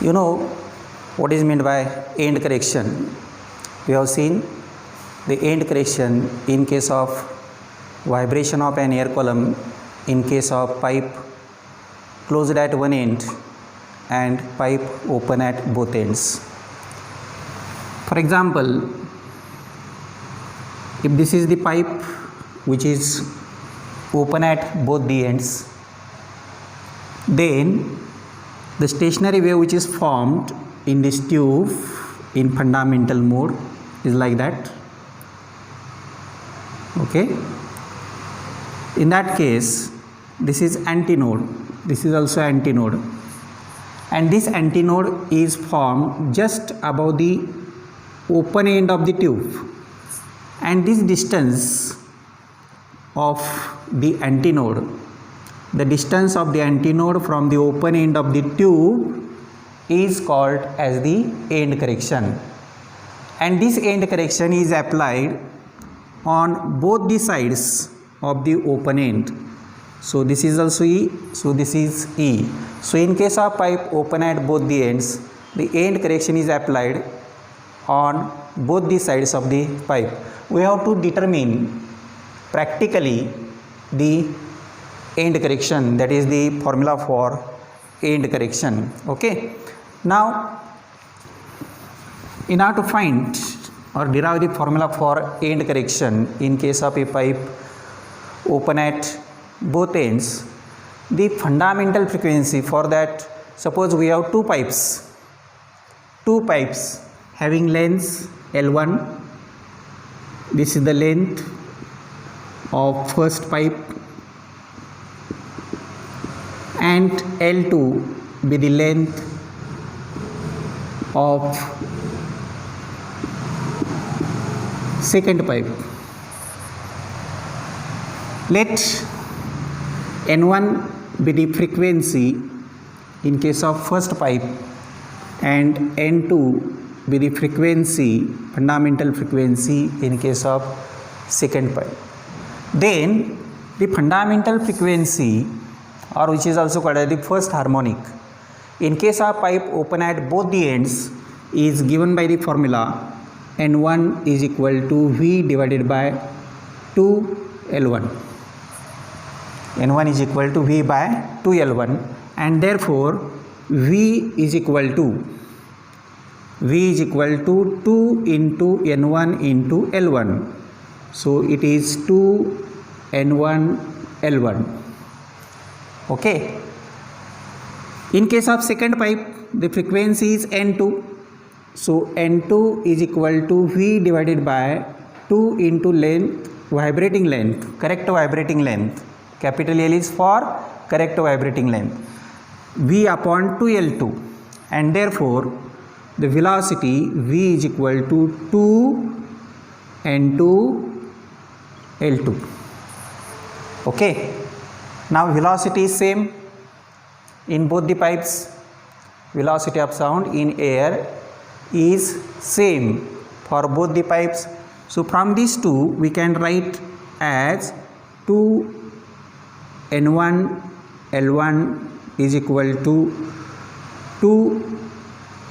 You know what is meant by end correction. We have seen the end correction in case of vibration of an air column, in case of pipe closed at one end and pipe open at both ends. For example, if this is the pipe which is open at both the ends, then the stationary wave which is formed in this tube in fundamental mode is like that. Okay, in that case this is antinode, this is also antinode, and this antinode is formed just above the open end of the tube, and this distance of the antinode, the distance of the antinode from the open end of the tube is called as the end correction, and this end correction is applied on both the sides of the open end. So this is also E, so this is E. So in case of pipe open at both the ends, the end correction is applied on both the sides of the pipe. We have to determine practically the end correction, that is the formula for end correction. Okay, now in order to find or derive the formula for end correction in case of a pipe open at both ends, the fundamental frequency for that, suppose we have two pipes having lengths L1, this is the length of first pipe, and L2 be the length of second pipe. Let N1 be the frequency in case of first pipe and N2 be the frequency, fundamental frequency in case of second pipe. Then the fundamental frequency, or which is also called as the first harmonic, in case of pipe open at both the ends, is given by the formula N1 is equal to V divided by 2L1. N1 is equal to V by 2L1, and therefore V is equal to 2 into N1 into L1. So it is 2 N1 L1. Okay. In case of second pipe, the frequency is N2. So N2 is equal to V divided by 2 into length, vibrating length, correct vibrating length. Capital L is for correct vibrating length, V upon 2L2, and therefore the velocity V is equal to 2 N2 L2. Okay. Now velocity is same in both the pipes. Velocity of sound in air is same for both the pipes. So from these two we can write as 2 N1 L1 is equal to 2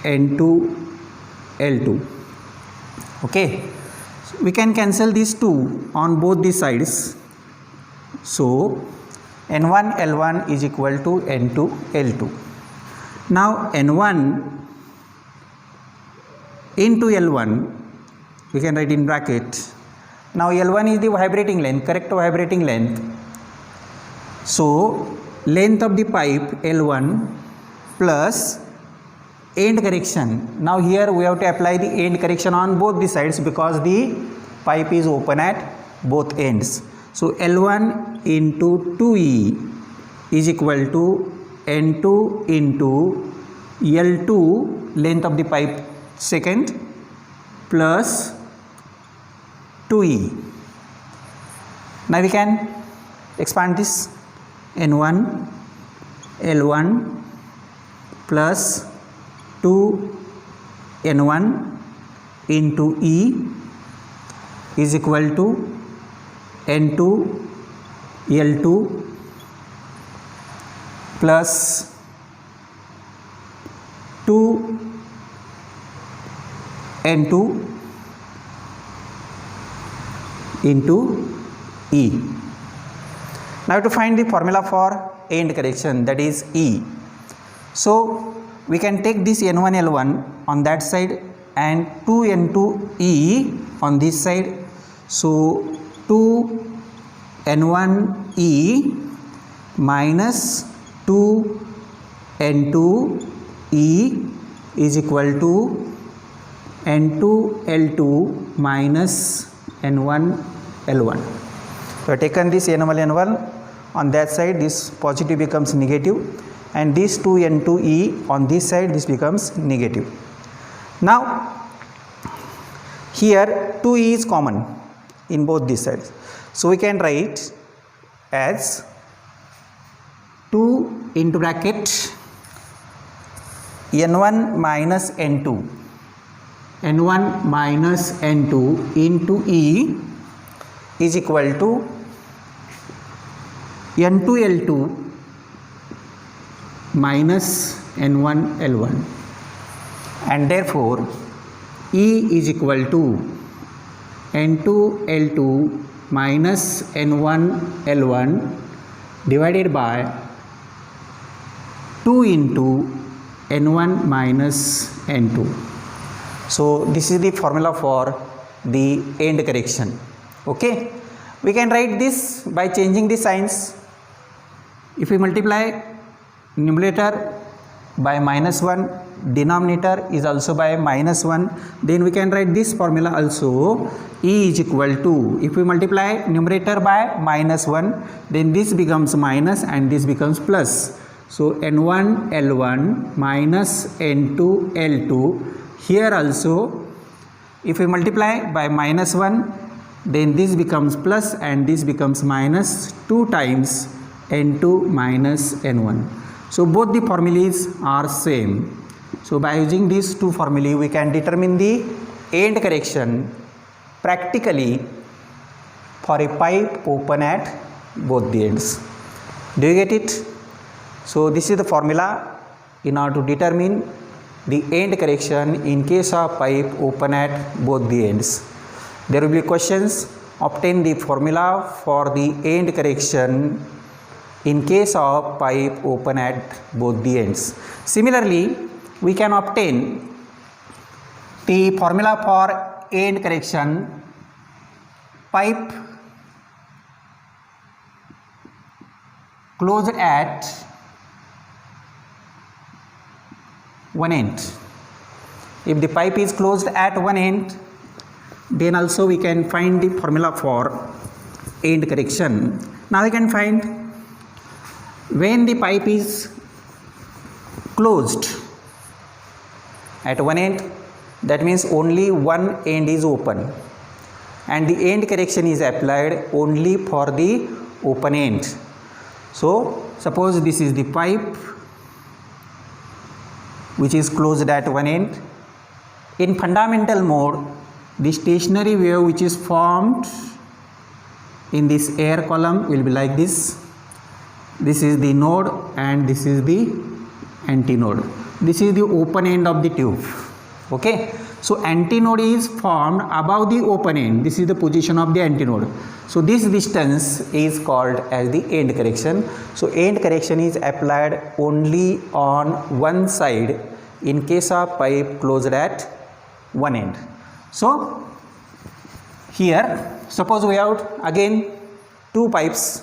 N2 L2. Okay, so we can cancel these two on both the sides. So N1 L1 is equal to N2 L2. Now N1 into L1 we can write in bracket. Now L1 is the vibrating length, correct vibrating length. So length of the pipe L1 plus end correction. Now here we have to apply the end correction on both the sides because the pipe is open at both ends. So L1 into 2E is equal to N2 into L2, length of the pipe second, plus 2E. Now we can expand this. N1 L1 plus 2 N1 into E is equal to N2 L2 plus 2n2 into E. Now to find the formula for end correction, that is E. So we can take this n1 L1 on that side and 2n2 E on this side. So 2n1 E minus 2n2 E is equal to n2 L2 minus n1 L1. So I have taken this n1 L1 on that side, this positive becomes negative, and this 2n2E on this side, this becomes negative. Now here 2E is common in both these sides, so we can write as 2 into bracket n1 minus n2, n1 minus n2 into E is equal to n2 L2 minus n1 L1, and therefore E is equal to n2 L2 minus n1 L1 divided by 2 into n1 minus n2. So this is the formula for the end correction. Okay, we can write this by changing the signs. If we multiply numerator by -1, denominator is also by -1, then we can write this formula also. E is equal to, if we multiply numerator by -1, then this becomes minus and this becomes plus. So n1 L1 minus n2 L2. Here also if we multiply by -1, then this becomes plus and this becomes minus 2 times n2 minus n1. So both the formulas are same. So by using these two formulae we can determine the end correction practically for a pipe open at both the ends. Do you get it? So this is the formula in order to determine the end correction in case of pipe open at both the ends. There will be questions. Obtain the formula for the end correction in case of pipe open at both the ends. Similarly, we can obtain the formula for end correction pipe closed at one end. If the pipe is closed at one end, then also we can find the formula for end correction. Now we can find when the pipe is closed at one end, that means only one end is open, and the end correction is applied only for the open end. So suppose this is the pipe which is closed at one end. In fundamental mode, the stationary wave which is formed in this air column will be like this. This is the node and this is the antinode. This is the open end of the tube. Okay, so antinode is formed above the open end. This is the position of the antinode. So this distance is called as the end correction. So end correction is applied only on one side in case of pipe closed at one end. So here suppose we have again two pipes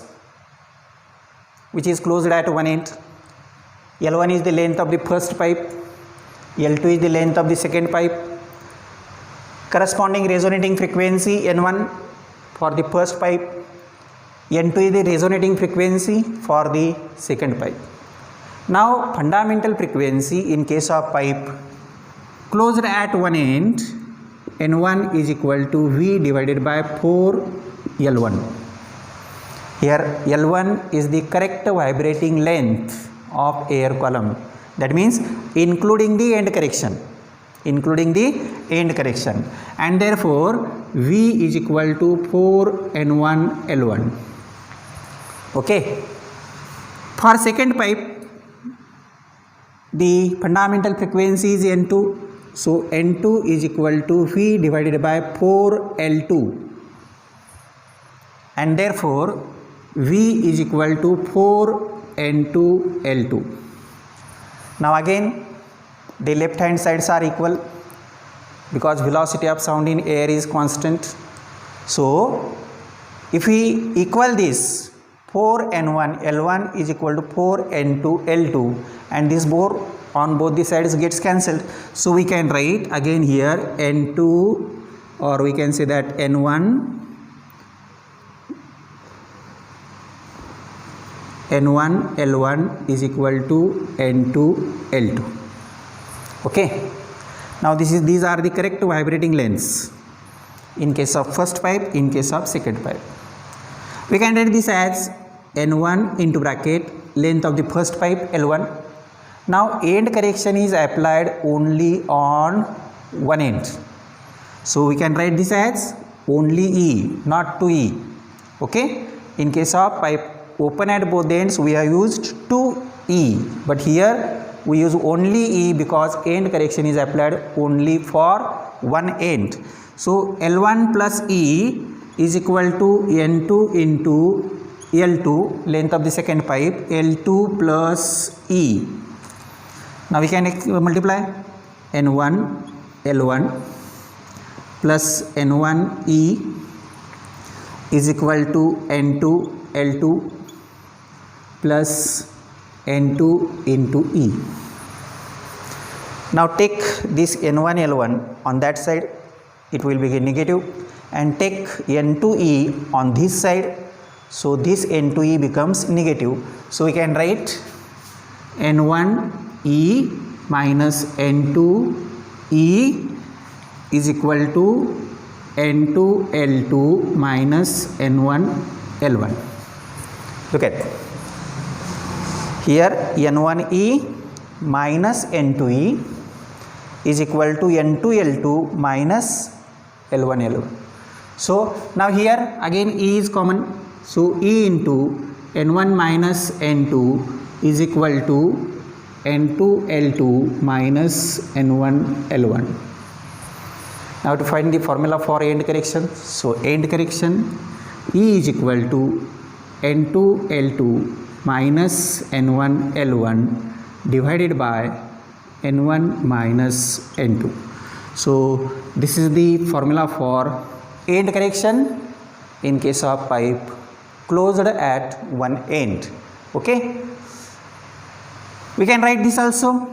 which is closed at one end. L1 is the length of the first pipe, L2 is the length of the second pipe. Corresponding resonating frequency N1 for the first pipe, N2 is the resonating frequency for the second pipe. Now fundamental frequency in case of pipe closed at one end, N1 is equal to V divided by 4 L1. Here L1 is the correct vibrating length of air column, that means including the end correction, and therefore V is equal to 4 N1 L1. Okay, for second pipe The fundamental frequency is N2. So N2 is equal to V divided by 4L2, and therefore V is equal to 4N2L2. Now again the left hand sides are equal because velocity of sound in air is constant. So if we equal this, 4N1 L1 is equal to 4N2 L2, and this on both the sides gets cancelled. So we can write again here N2, or we can say that N1 L1 is equal to N2 L2. Okay. Now these are the correct vibrating lengths in case of first pipe, in case of second pipe. We can write this as N1 into bracket length of the first pipe L1. Now end correction is applied only on one end. So we can write this as only E, not 2E. Okay. In case of pipe open at both ends, we have used 2E, but here we use only E because end correction is applied only for one end. So L1 plus E is equal to N2 into L2, length of the second pipe, L2 plus E. Now we can multiply N1 L1 plus N1 E is equal to N2 L2 plus N2 into E. Now take this N1 L1 on that side, it will be negative, and take N2E on this side, so this N2E becomes negative. So we can write N1E minus N2E is equal to N2 L2 minus N1 L1. Look at here, N1E minus N2E is equal to N2 L2 minus L1 L1. So now here again E is common, so E into N1 minus N2 is equal to N2 L2 minus N1 L1. Now to find the formula for end correction, so end correction E is equal to N2 L2 minus N1 L1 divided by N1 minus N2. So this is the formula for end correction in case of pipe closed at one end. Okay. We can write this also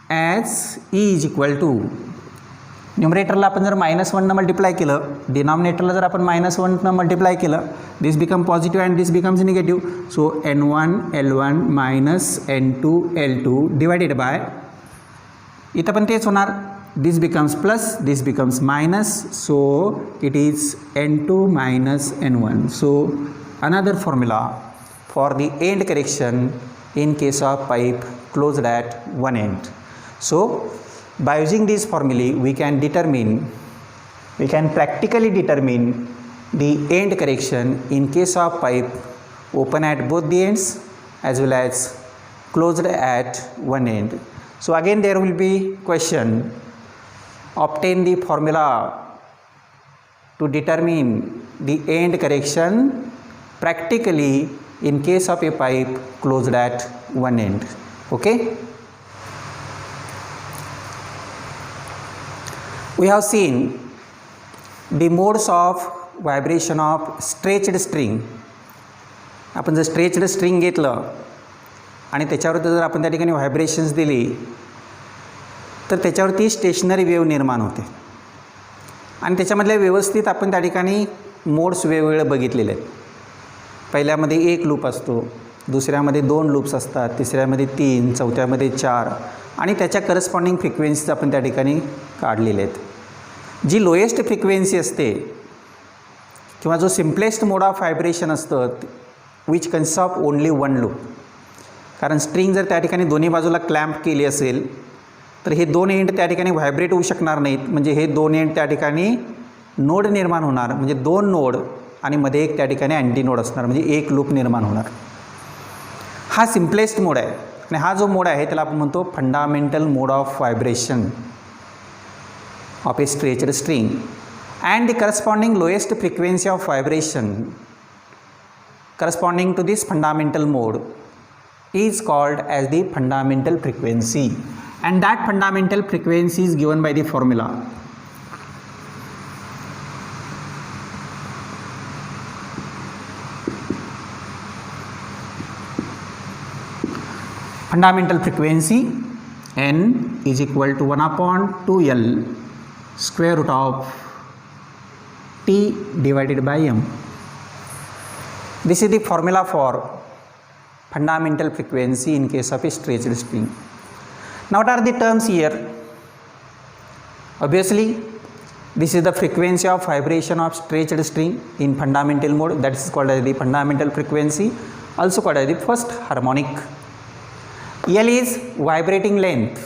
as E is equal to, न्यूमरेटरला आपण जर -1 न multiply केलं, डिनॉमिनेटरला जर आपण -1 न multiply केलं, this become positive and this becomes negative. So N1 L1 minus N2 L2 divided by, इथं पण तेच होणार, this becomes plus, this becomes minus, so it is N2 minus N1. So another formula for the end correction in case of pipe closed at one end. So by using these formulae we can practically determine the end correction in case of pipe open at both the ends as well as closed at one end. So again there will be question, obtain the formula to determine the end correction practically in case of a pipe closed at one end. Okay. We have seen the modes of vibration of stretched string. आपण जर stretched string घेतलं आणि त्याच्यावरती जर आपण त्या ठिकाणी vibrations दिली तर त्याच्यावरती स्टेशनरी वेव्ह निर्माण होते आणि त्याच्यामधले व्यवस्थित आपण त्या ठिकाणी मोड्स वेगवेगळे बघितलेले आहेत. पहिल्यामध्ये एक लूप असतो, दुसऱ्यामध्ये 2 लूप्स असतात, तिसऱ्यामध्ये 3, चौथ्यामध्ये 4 आणि त्याच्या करस्पॉन्डिंग फ्रिक्वेन्सीज आपण त्या ठिकाणी काढलेले आहेत. जी लोएस्ट फ्रिक्वेन्सी असते किंवा जो सिम्पलेस्ट मोड ऑफ व्हायब्रेशन असतं which consist of only 1 loop. कारण स्ट्रिंग जर त्या ठिकाणी दोन्ही बाजूला क्लॅम्प केली असेल तर हे 2 एंड त्या ठिकाणी व्हायब्रेट होऊ शकणार नाहीत, म्हणजे हे 2 एंड त्या ठिकाणी नोड निर्माण होणार, म्हणजे 2 नोड आणि मध्ये एक त्या ठिकाणी अँटी नोड असणार, म्हणजे एक लूप निर्माण होणार. हा सिम्पलेस्ट मोड आहे. आणि हा जो मोड आहे त्याला आपण म्हणतो fundamental mode of vibration of a stretched string and the corresponding lowest frequency of vibration corresponding to this fundamental mode is called as the fundamental frequency, and that fundamental frequency is given by the formula. Fundamental frequency n is equal to 1 upon 2L square root of T divided by M. This is the formula for fundamental frequency in case of a stretched string. Now what are the terms here? Obviously this is the frequency of vibration of stretched string in fundamental mode, that is called as the fundamental frequency, also called as the first harmonic. L is vibrating length,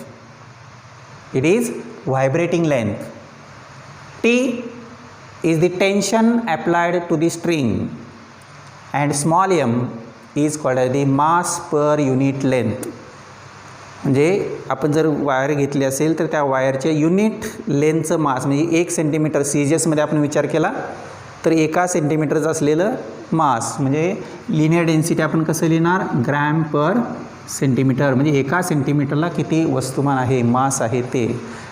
it is vibrating length. T is the tension applied to the string, and small m is called as the mass per unit length. म्हणजे आपण जर wire घेतली असेल तर त्या वायरच्या unit लेंथचं मास म्हणजे 1 centimetre सीजीएसमध्ये आपण विचार केला तर 1 सेंटीमीटरचं असलेलं मास म्हणजे लिनियर डेन्सिटी आपण कसं लिहिणार ग्रॅम पर सेंटीमीटर, म्हणजे 1 सेंटीमीटरला किती वस्तुमान आहे मास आहे ते.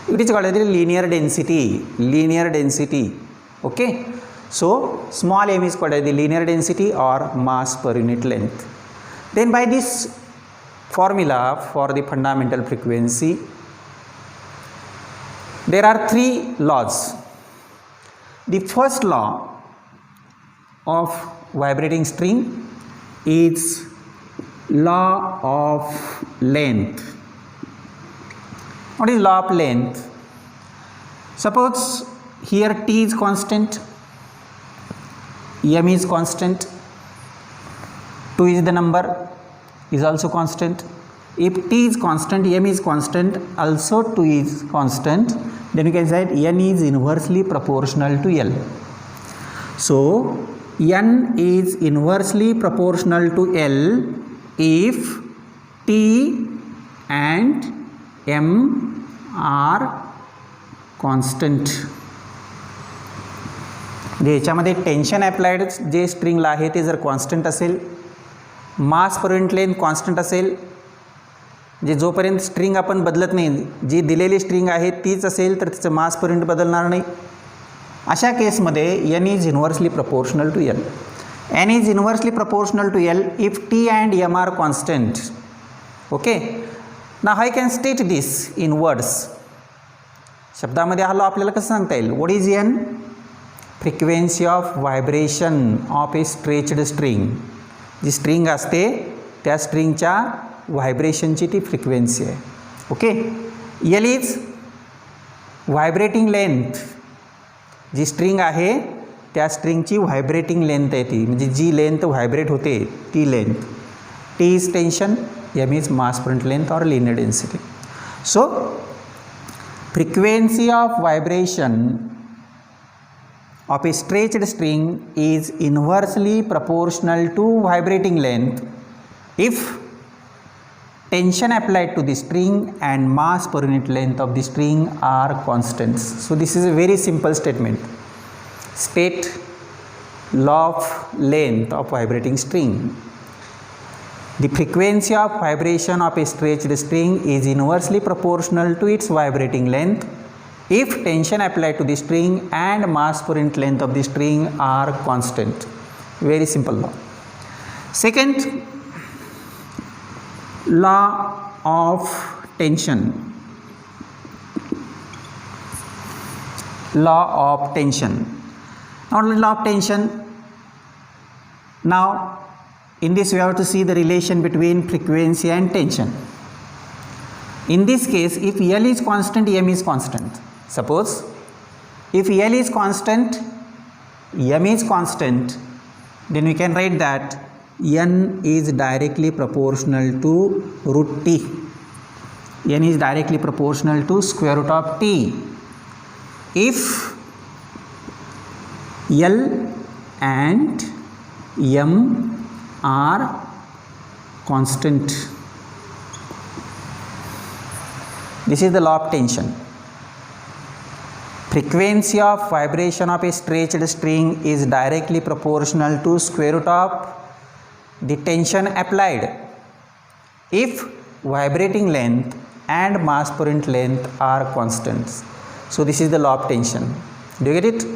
It is called as linear density. Okay, so small m is called as the linear density or mass per unit length. Then by this formula for the fundamental frequency, there are 3 laws. The first law of vibrating string is law of length. What is law of length? Suppose here T is constant, M is constant, 2 is the number, is also constant. If T is constant, M is constant, also 2 is constant, then you can say N is inversely proportional to L. So N is inversely proportional to L if T and M are constant. म्हणजे याच्यामध्ये tension applied जे स्ट्रिंगला आहे ते जर constant असेल, मास per unit length constant असेल, म्हणजे जोपर्यंत string आपण बदलत नाही जी दिलेली स्ट्रिंग आहे तीच असेल तर तिचं मास पर युनिट बदलणार नाही. अशा केसमध्ये N is inversely proportional to L. N is inversely proportional to L if T and M are constant. Okay, now I can state this in words. शब्दामध्ये हा लॉ आपल्याला कसं सांगता येईल. What is N? Frequency of vibration of a stretched string. जी string असते त्या स्ट्रिंगच्या व्हायब्रेशनची ती फ्रिक्वेन्सी आहे. Okay, L is vibrating length. जी स्ट्रिंग आहे त्या स्ट्रिंगची व्हायब्रेटिंग लेंथ आहे ती, म्हणजे जी लेंथ व्हायब्रेट होते ती length. T is tension, M is mass per unit length और linear density. So frequency of vibration of a stretched string is inversely proportional to vibrating length if tension applied to the string and mass per unit length of the string are constants. So this is a very simple statement. State law of length of vibrating string. The frequency of vibration of a stretched string is inversely proportional to its vibrating length if tension applied to the string and mass per unit length of the string are constant. Very simple law. Second, law of tension. Law of tension. Not only law of tension. Now in this we have to see the relation between frequency and tension. In this case, if L is constant, M is constant. Suppose if L is constant, M is constant, then we can write that N is directly proportional to root T. N is directly proportional to square root of T. If L and M are constant. This is the law of tension. Frequency of vibration of a stretched string is directly proportional to square root of the tension applied if vibrating length and mass per unit length are constants. So this is the law of tension. Do you get it?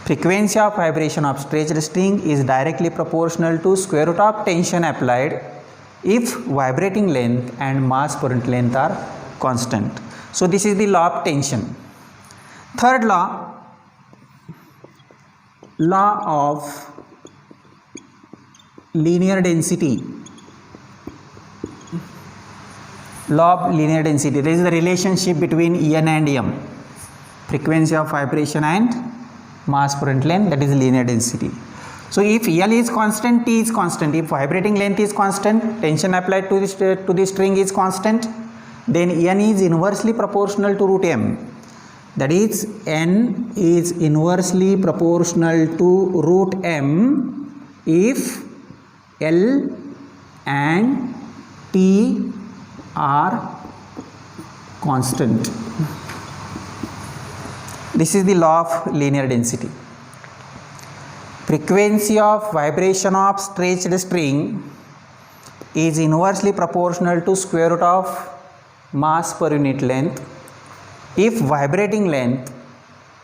Frequency of vibration of stretched string is directly proportional to square root of tension applied if vibrating length and mass per unit length are constant. So this is the law of tension. Third law, law of linear density. Law of linear density. There is the relationship between N and M. Frequency of vibration and mass per unit length, that is linear density. So if L is constant, T is constant. If vibrating length is constant, tension applied to the string is constant, then N is inversely proportional to root M. That is, N is inversely proportional to root M if L and T are constant. This is the law of linear density. Frequency of vibration of stretched string is inversely proportional to square root of mass per unit length if vibrating length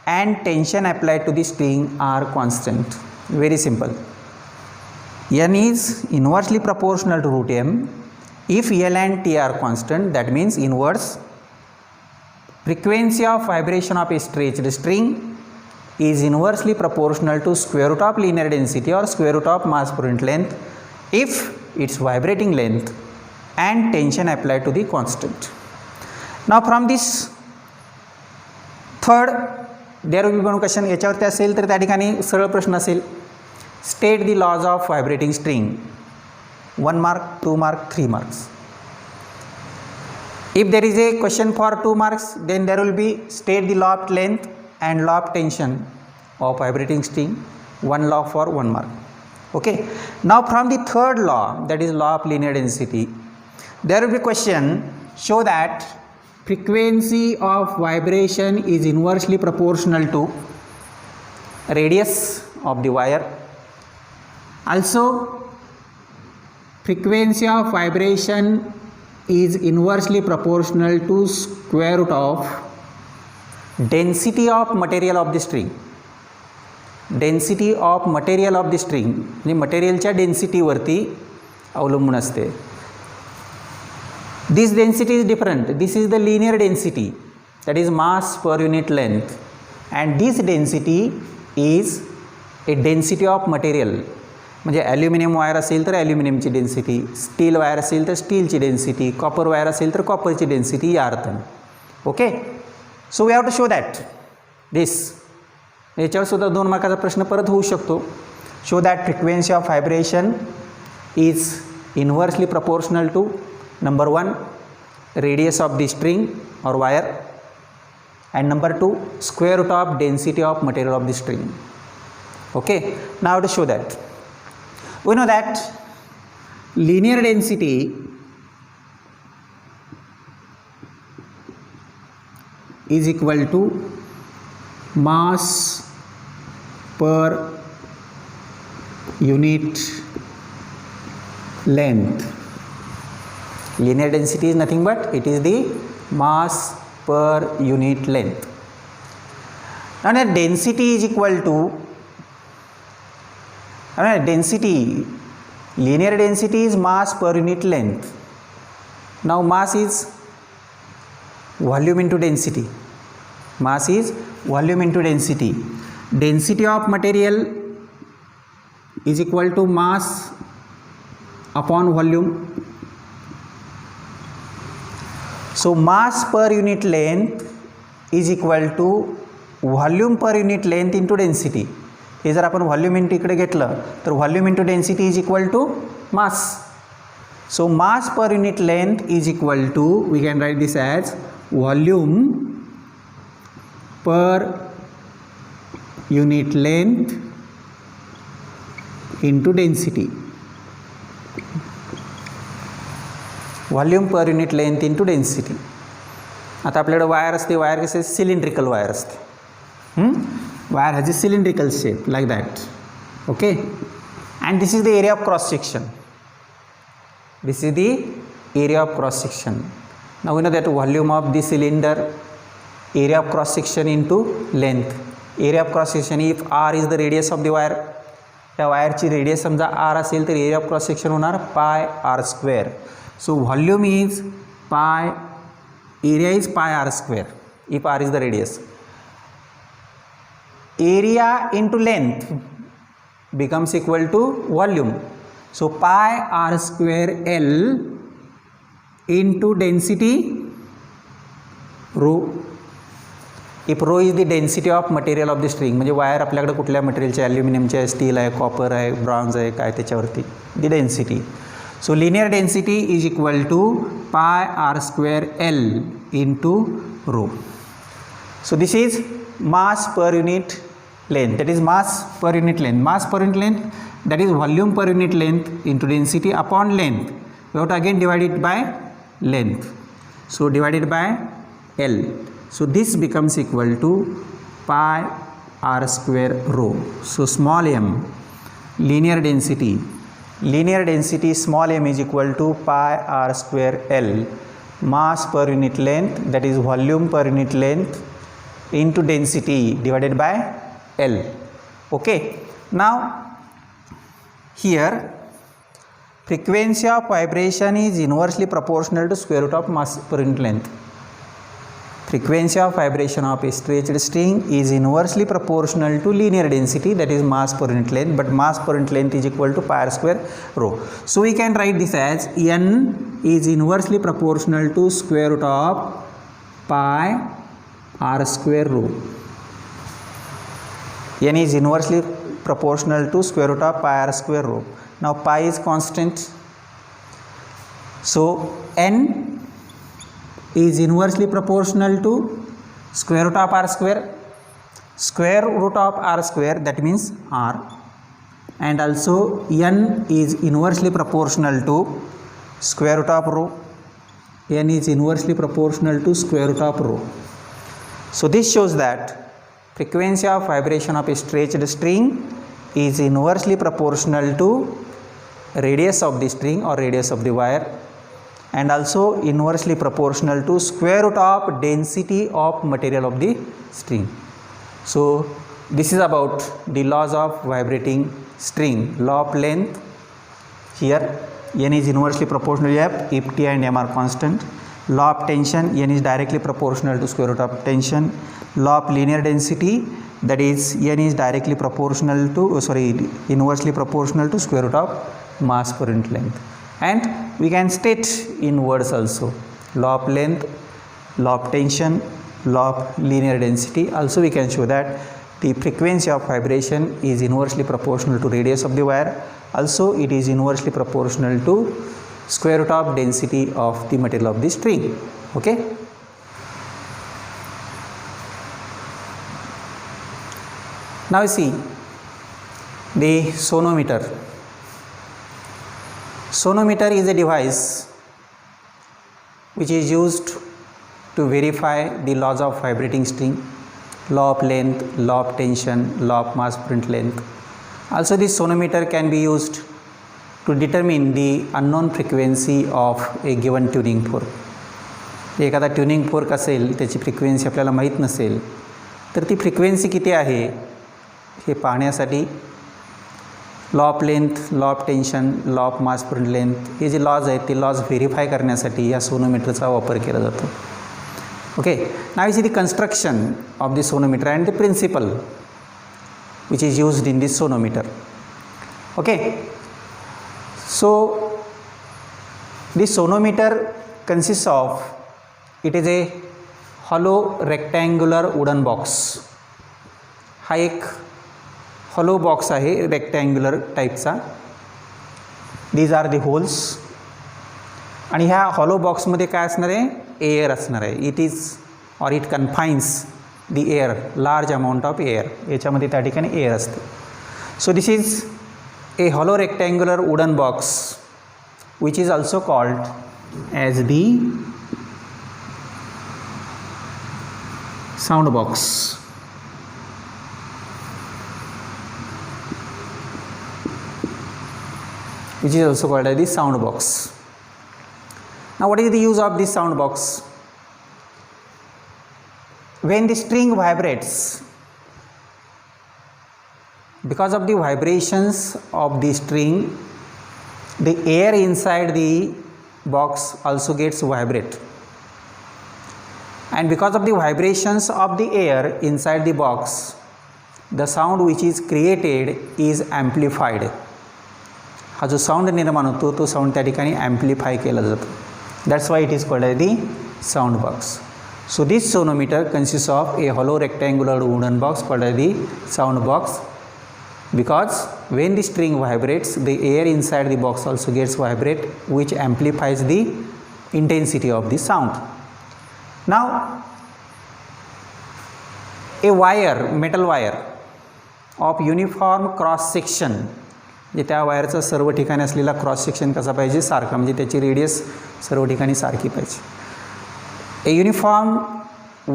and tension applied to the string are constant. Very simple. N is inversely proportional to root M if L and T are constant, that means inverse. Frequency of vibration of a stretched string is inversely proportional to square root of linear density or square root of mass per unit length if its vibrating length and tension applied to the constant. Now from this third, there will be one question याच्यावरती असेल तर त्या ठिकाणी सरळ प्रश्न असेल, state the laws of vibrating string. 1 mark, 2 mark, 3 marks. If there is a question for 2 marks, then there will be state the law of length and law of tension of vibrating string. 1 law for 1 mark. Okay. Now from the third law, that is law of linear density, there will be question, show that frequency of vibration is inversely proportional to radius of the wire. Also, frequency of vibration is inversely proportional to square root of density of material of the string. Density of material of the string म्हणजे मटेरियलच्या डेन्सिटीवरती अवलंबून असते. This density is different. This is the linear density, that is mass per unit length, and this density is a density of material. म्हणजे aluminium wire असेल तर ॲल्युमिनियमची density, steel wire असेल तर स्टीलची density, copper wire असेल तर कॉपरची density या अर्थाने. Okay. So we have to show that this. याच्यावर सुद्धा 2 मार्काचा प्रश्न परत होऊ शकतो. Show that frequency of vibration is inversely proportional to number 1 radius of the string or wire, and number 2 square root of density of material of the string. Okay. Now to show that, we know that linear density is equal to mass per unit length. Linear density is nothing but it is the mass per unit length. Now the density is equal to density, linear density is mass per unit length. Now mass is volume into density. Mass is volume into density. Density of material is equal to mass upon volume. So mass per unit length is equal to volume per unit length into density. हे जर आपण volume into इकडे घेतलं तर volume into density is equal to mass. So mass per unit length is equal to, we can write this as volume per unit length into density. Volume per unit length into density. आता आपल्याकडे wire असते, wire कसे cylindrical wire असते, wire has a cylindrical shape like that. Okay, and this is the area of cross section. This is the area of cross section. Now we know that volume of the cylinder, area of cross section into length. Area of cross section, if r is the radius of the wire, त्या वायरची radius समजा r असेल तर area of cross section होणार पाय r square. So volume is pi, area is pi r square if r is the radius. Area into length becomes equal to volume. So pi r square L into density rho. If rho is the density of material of the string, म्हणजे wire आपल्याकडे कुठल्या मटेरियलचे, ॲल्युमिनियमचे आहे, steel आहे, copper आहे, bronze आहे, काय त्याच्यावरती the density. So linear density is equal to pi R square L into rho. So this is mass per unit length, that is mass per unit length. Mass per unit length, that is volume per unit length into density upon length. We have to again divide it by length. So divided by L. So this becomes equal to pi r square rho. So small m, linear density small m is equal to pi r square L. Mass per unit length, that is volume per unit length into density divided by L. Okay, now here frequency of vibration is inversely proportional to square root of mass per unit length. Frequency of vibration of a stretched string is inversely proportional to linear density, that is mass per unit length, but mass per unit length is equal to pi r square rho. So we can write this as n is inversely proportional to square root of pi r square rho. N is inversely proportional to square root of pi r square rho. Now pi is constant, so n is inversely proportional to square root of r square. Square root of r square, that means r, and also n is inversely proportional to square root of rho. N is inversely proportional to square root of rho. So this shows that frequency of vibration of a stretched string is inversely proportional to radius of the string or radius of the wire, and also inversely proportional to square root of density of material of the string. So this is about the laws of vibrating string. Law of length, here n is inversely proportional to f if t and m are constant. Law of tension, n is directly proportional to square root of tension. Law of linear density, that is n is directly proportional to inversely proportional to square root of mass per unit length. And we can state in words also, law of length, law of tension, law of linear density. Also we can show that the frequency of vibration is inversely proportional to radius of the wire. Also it is inversely proportional to square root of density of the material of the string. Okay. Now you see the sonometer. Sonometer is a device which is used to verify the laws of vibrating string, law of length, law of tension, law of mass per unit length. Also this sonometer can be used to determine the unknown frequency of a given tuning fork. एखादा tuning fork असेल, त्याची frequency आपल्याला माहीत नसेल, तर ती frequency किती आहे हे पाहण्यासाठी law of length, law of tension, law of mass पर लेंथ हे जे लॉज आहेत ते लॉज व्हेरीफाय करण्यासाठी या सोनोमीटरचा वापर केला जातो. Okay, now is the construction of the sonometer and the principle which is used in this sonometer. Okay, so this sonometer consists of, it is a hollow rectangular wooden box. हा एक hollow box आहे rectangular टाईपचा. These are the holes. आणि ह्या hollow बॉक्समध्ये काय असणार आहे, एअर असणार आहे. It is or it कन्फाइन्स the air, large amount of air. याच्यामध्ये त्या ठिकाणी एअर असते. सो this is a hollow rectangular wooden box which is also called as the sound box. Which is also called as the sound box. Now what is the use of this sound box? When the string vibrates, because of the vibrations of the string, the air inside the box also gets vibrate, and because of the vibrations of the air inside the box, the sound which is created is amplified. हा जो sound निर्माण होतो तो sound त्या ठिकाणी ॲम्प्लिफाय केला जातो. That's why it is called as the sound box. So this sonometer consist of A hollow rectangular wooden box called as the sound box, because when the string vibrates, the air inside the box also gets vibrate, which amplifies the intensity of the sound. Now a wire, metal wire of uniform cross section, जे त्या वायरचा सर्व ठिकाणी असलेला cross section कसा पाहिजे, सारखा, म्हणजे त्याची radius सर्व ठिकाणी सारखी पाहिजे. ए युनिफॉर्म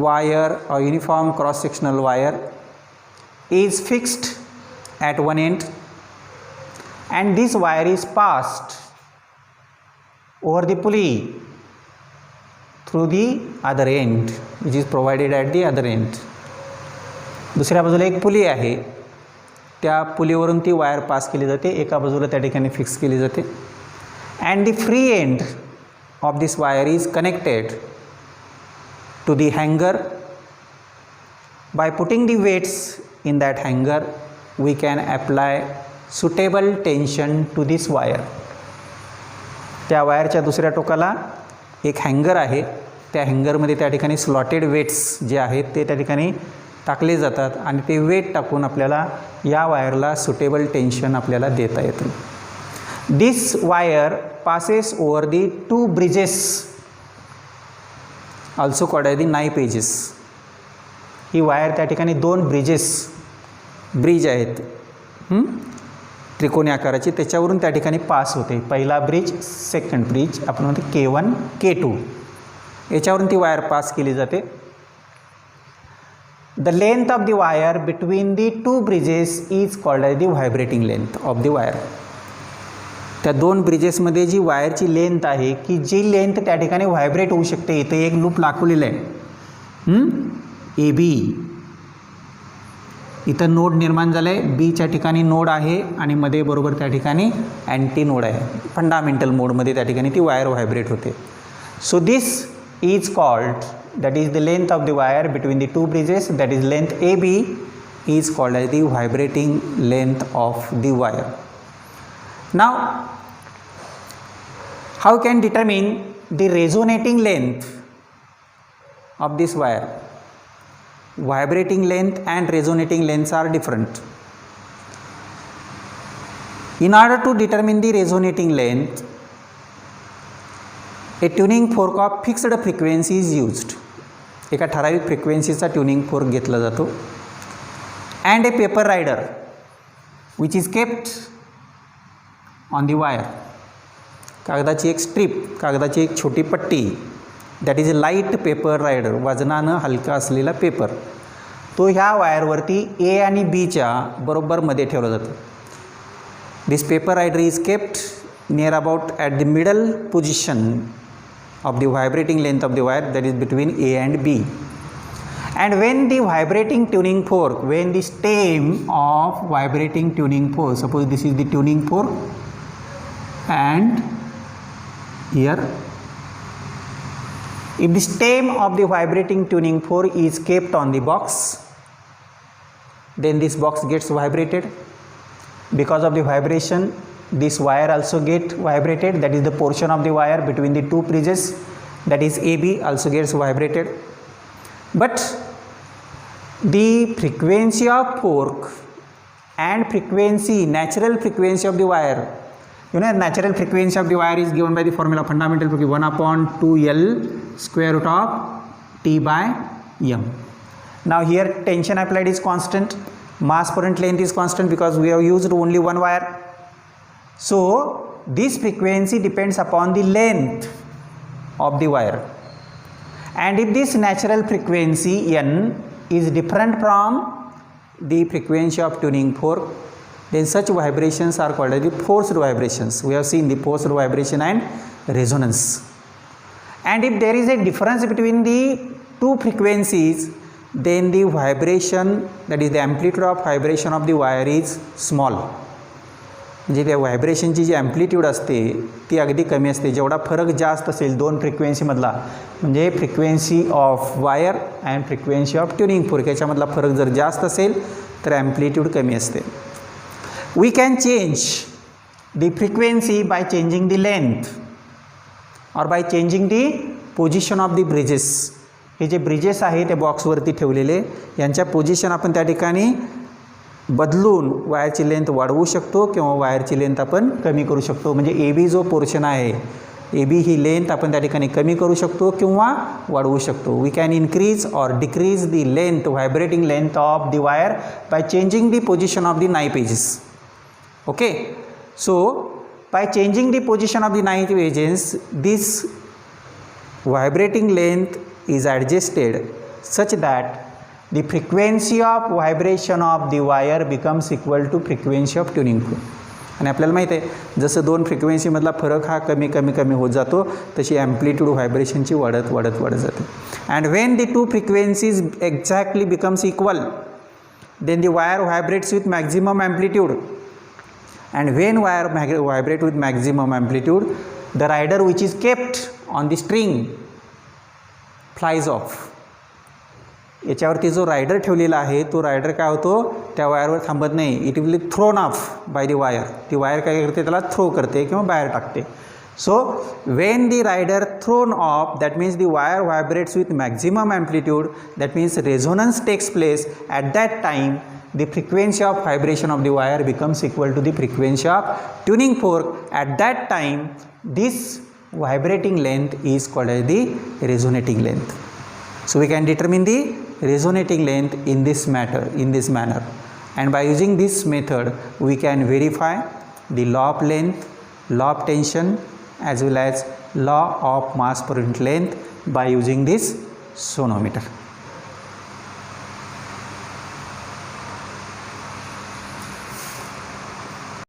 वायर और uniform cross sectional wire is fixed at one end, and this wire is passed over the pulley through the other end, which is provided at the other end. दुसऱ्या बाजूला एक पुली आहे, त्या पुलीवरून ती वायर पास केली जाते, एका बाजूला त्या ठिकाणी फिक्स केली जाते. and the free end of this wire is connected to the hanger. By putting the weights in that hanger, we can apply suitable tension to this wire. त्या वायरच्या दुसऱ्या टोकाला एक हँगर आहे, त्या हँगरमध्ये त्या ठिकाणी स्लॉटेड वेट्स जे आहेत ते त्या ठिकाणी टाकले जातात, आणि ते वेट टाकून आपल्याला या वायरला सुटेबल टेन्शन आपल्याला देता येतं. This wire passes over the two bridges, also called as the knife edges. ही वायर त्या ठिकाणी दोन ब्रिज आहेत, त्रिकोणी आकाराची, त्याच्यावरून त्या ठिकाणी पास होते. पहिला ब्रिज, सेकंड ब्रिज, आपण म्हणतो K1 K2, याच्यावरून ती वायर पास केली जाते. The length of the wire between the two bridges is called as the vibrating length of the wire. त्या दोन ब्रिजेसमध्ये जी वायरची लेंथ आहे, की जी लेंथ त्या ठिकाणी व्हायब्रेट होऊ शकते. इथे एक लूप दाखवलेलं आहे AB, इथं नोड निर्माण झालं आहे, बीच्या ठिकाणी नोड आहे आणि मध्ये बरोबर त्या ठिकाणी अँटी नोड आहे. फंडामेंटल मोडमध्ये त्या ठिकाणी ती वायर व्हायब्रेट होते. सो this is called, that is the length of the wire between the two bridges, that is length AB, is called as the vibrating length of the wire. Now how can determine the resonating length of this wire? Vibrating length and resonating lengths are different. In order to determine the resonating length, a tuning fork of fixed frequency is used. एका ठराविक फ्रिक्वेन्सीचा tuning fork घेतला जातो. And a paper rider which is kept on the wire. कागदाची एक strip, कागदाची एक छोटी पट्टी, that is a light paper rider, वजनानं हलका असलेला पेपर, तो ह्या वायरवरती ए आणि बीच्या बरोबर मध्ये ठेवला जातो. This paper rider is kept near about at the middle position of the vibrating length of the wire, that is between A and B. And when the vibrating tuning fork, when the stem of vibrating tuning fork, suppose this is the tuning fork and here, if the stem of the vibrating tuning fork is kept on the box, then this box gets vibrated. Because of the vibration, this wire also get vibrated, that is the portion of the wire between the two bridges, that is AB, also gets vibrated. But the frequency of fork and frequency, natural frequency of the wire, you know, natural frequency of the wire is given by the formula fundamental frequency 1/2L square root of T by M. Now here tension applied is constant, mass per unit length is constant, because we have used only one wire. So this frequency depends upon the length of the wire, and if this natural frequency n is different from the frequency of tuning fork, then such vibrations are called as the forced vibrations. We have seen the forced vibration and resonance. And if there is a difference between the two frequencies, then the vibration, that is the amplitude of vibration of the wire is small. म्हणजे त्या व्हायब्रेशनची जी amplitude असते ती अगदी कमी असते. जेवढा फरक जास्त असेल दोन फ्रिक्वेन्सीमधला, म्हणजे frequency of wire and frequency of tuning fork, याच्यामधला फरक जर जास्त असेल तर ॲम्प्लिट्यूड कमी असते. We can change the frequency by changing the length और by changing the position of the bridges. हे जे ब्रिजेस आहे ते बॉक्सवरती ठेवलेले, यांच्या पोजिशन आपण त्या ठिकाणी बदलून वायरची लेंथ वाढवू शकतो किंवा वायरची लेंथ आपण कमी करू शकतो. म्हणजे ए बी जो पोर्शन आहे, ए बी ही लेंथ आपण त्या ठिकाणी कमी करू शकतो किंवा वाढवू शकतो. We can increase or decrease the length, vibrating length of the wire by changing the position of the knife edges. Okay, so by changing the position of the knife edges, this vibrating length is adjusted such that the frequency of vibration of the wire becomes equal to frequency of tuning fork. आणि आपल्याला माहीत आहे जसं दोन फ्रिक्वेन्सीमधला फरक हा कमी कमी कमी होत जातो तशी ॲम्प्लिट्यूड व्हायब्रेशनची वाढत वाढत वाढत जाते. And when the two frequencies exactly becomes equal, then the wire vibrates with maximum amplitude. And when wire vibrate with maximum amplitude, the rider which is kept on the string flies off. याच्यावरती जो rider ठेवलेला आहे तो rider काय होतो, त्या वायरवर थांबत नाही. It will thrown off by the wire. ती वायर काय करते, त्याला थ्रो करते किंवा बाहेर टाकते. So when the rider thrown off, that means the wire vibrates with maximum amplitude, that means resonance takes place. At that time the frequency of vibration of the wire becomes equal to the frequency of tuning fork. At that time, this vibrating length is called as the resonating length. So we can determine the resonating length in this manner. And by using this method, we can verify the law of length, law of tension, as well as law of mass per unit length by using this sonometer.